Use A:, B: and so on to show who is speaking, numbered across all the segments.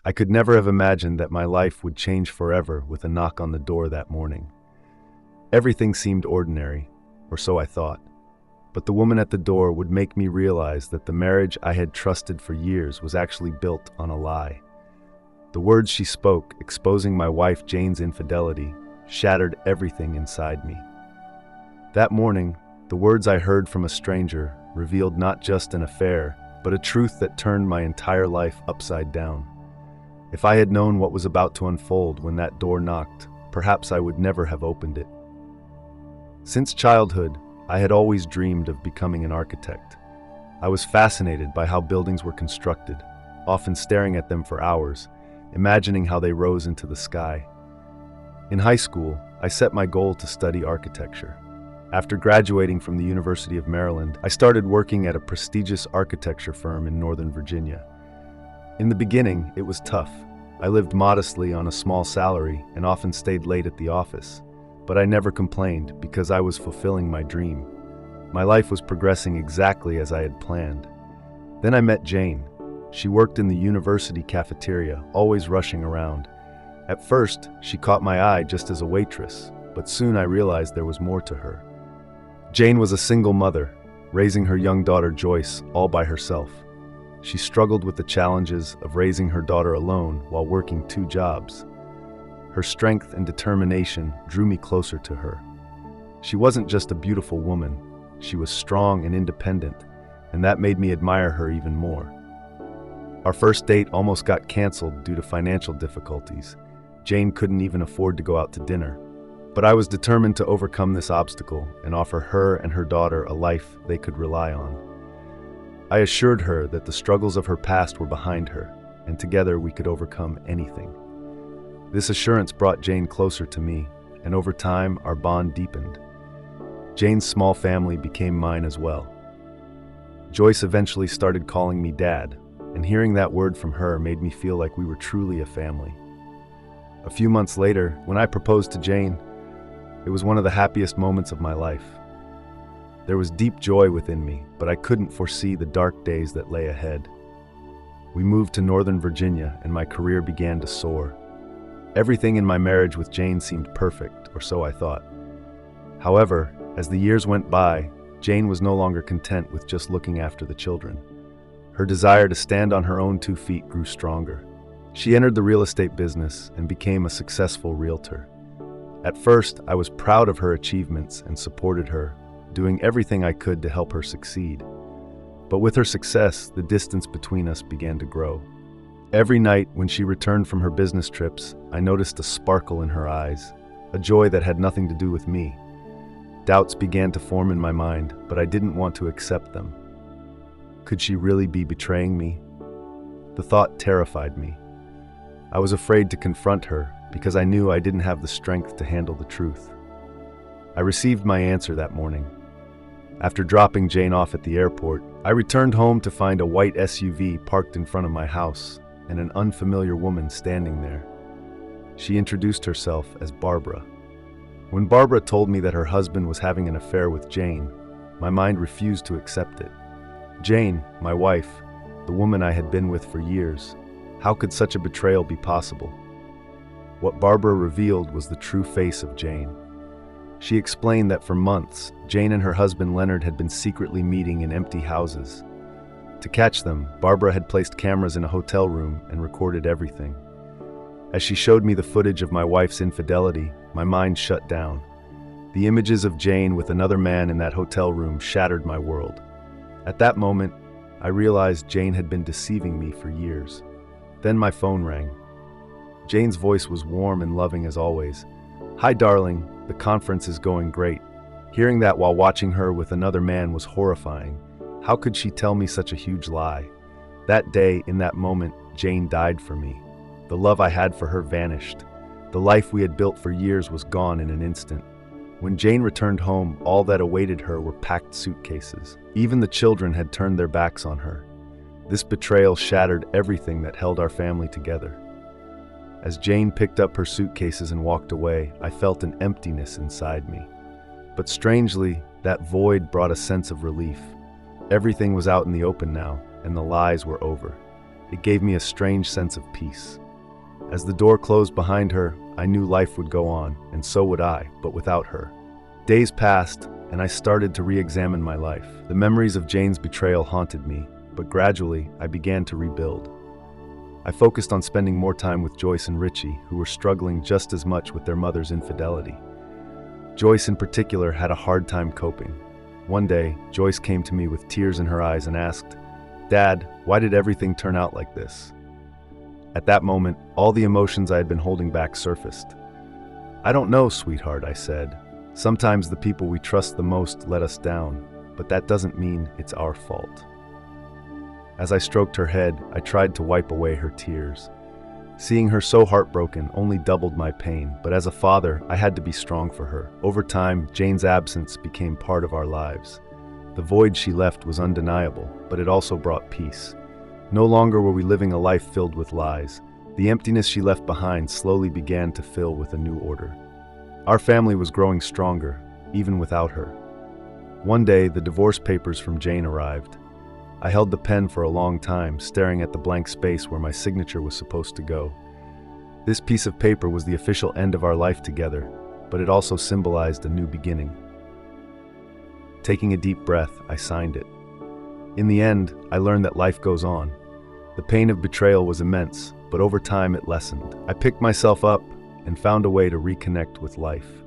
A: I could never have imagined that my life would change forever with a knock on the door that morning. Everything seemed ordinary, or so I thought. But the woman at the door would make me realize that the marriage I had trusted for years was actually built on a lie. The words she spoke, exposing my wife Jane's infidelity, shattered everything inside me. That morning, the words I heard from a stranger revealed not just an affair, but a truth that turned my entire life upside down. If I had known what was about to unfold when that door knocked, perhaps I would never have opened it. Since childhood, I had always dreamed of becoming an architect. I was fascinated by how buildings were constructed, often staring at them for hours, imagining how they rose into the sky. In high school, I set my goal to study architecture. After graduating from the University of Maryland, I started working at a prestigious architecture firm in Northern Virginia. In the beginning, it was tough. I lived modestly on a small salary and often stayed late at the office. But I never complained because I was fulfilling my dream. My life was progressing exactly as I had planned. Then I met Jane. She worked in the university cafeteria, always rushing around. At first, she caught my eye just as a waitress, but soon I realized there was more to her. Jane was a single mother, raising her young daughter Joyce all by herself. She struggled with the challenges of raising her daughter alone while working 2 jobs. Her strength and determination drew me closer to her. She wasn't just a beautiful woman, she was strong and independent, and that made me admire her even more. Our first date almost got canceled due to financial difficulties. Jane couldn't even afford to go out to dinner. But I was determined to overcome this obstacle and offer her and her daughter a life they could rely on. I assured her that the struggles of her past were behind her, and together we could overcome anything. This assurance brought Jane closer to me, and over time, our bond deepened. Jane's small family became mine as well. Joyce eventually started calling me Dad, and hearing that word from her made me feel like we were truly a family. A few months later, when I proposed to Jane, it was one of the happiest moments of my life. There was deep joy within me, but I couldn't foresee the dark days that lay ahead. We moved to Northern Virginia, and my career began to soar. Everything in my marriage with Jane seemed perfect, or so I thought. However, as the years went by, Jane was no longer content with just looking after the children. Her desire to stand on her own 2 feet grew stronger. She entered the real estate business and became a successful realtor. At first, I was proud of her achievements and supported her, doing everything I could to help her succeed. But with her success, the distance between us began to grow. Every night when she returned from her business trips, I noticed a sparkle in her eyes, a joy that had nothing to do with me. Doubts began to form in my mind, but I didn't want to accept them. Could she really be betraying me? The thought terrified me. I was afraid to confront her because I knew I didn't have the strength to handle the truth. I received my answer that morning. After dropping Jane off at the airport, I returned home to find a white SUV parked in front of my house and an unfamiliar woman standing there. She introduced herself as Barbara. When Barbara told me that her husband was having an affair with Jane, my mind refused to accept it. Jane, my wife, the woman I had been with for years, how could such a betrayal be possible? What Barbara revealed was the true face of Jane. She explained that for months, Jane and her husband Leonard had been secretly meeting in empty houses. To catch them, Barbara had placed cameras in a hotel room and recorded everything. As she showed me the footage of my wife's infidelity, my mind shut down. The images of Jane with another man in that hotel room shattered my world. At that moment, I realized Jane had been deceiving me for years. Then my phone rang. Jane's voice was warm and loving as always. "Hi, darling, the conference is going great." Hearing that while watching her with another man was horrifying. How could she tell me such a huge lie? That day, in that moment, Jane died for me. The love I had for her vanished. The life we had built for years was gone in an instant. When Jane returned home, all that awaited her were packed suitcases. Even the children had turned their backs on her. This betrayal shattered everything that held our family together. As Jane picked up her suitcases and walked away, I felt an emptiness inside me. But strangely, that void brought a sense of relief. Everything was out in the open now, and the lies were over. It gave me a strange sense of peace. As the door closed behind her, I knew life would go on, and so would I, but without her. Days passed, and I started to re-examine my life. The memories of Jane's betrayal haunted me, but gradually, I began to rebuild. I focused on spending more time with Joyce and Richie, who were struggling just as much with their mother's infidelity. Joyce in particular had a hard time coping. One day, Joyce came to me with tears in her eyes and asked, "Dad, why did everything turn out like this?" At that moment, all the emotions I had been holding back surfaced. "I don't know, sweetheart," I said. "Sometimes the people we trust the most let us down, but that doesn't mean it's our fault." As I stroked her head, I tried to wipe away her tears. Seeing her so heartbroken only doubled my pain, but as a father, I had to be strong for her. Over time, Jane's absence became part of our lives. The void she left was undeniable, but it also brought peace. No longer were we living a life filled with lies. The emptiness she left behind slowly began to fill with a new order. Our family was growing stronger, even without her. One day, the divorce papers from Jane arrived. I held the pen for a long time, staring at the blank space where my signature was supposed to go. This piece of paper was the official end of our life together, but it also symbolized a new beginning. Taking a deep breath, I signed it. In the end, I learned that life goes on. The pain of betrayal was immense, but over time it lessened. I picked myself up and found a way to reconnect with life.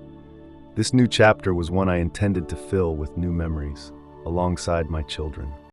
A: This new chapter was one I intended to fill with new memories, alongside my children.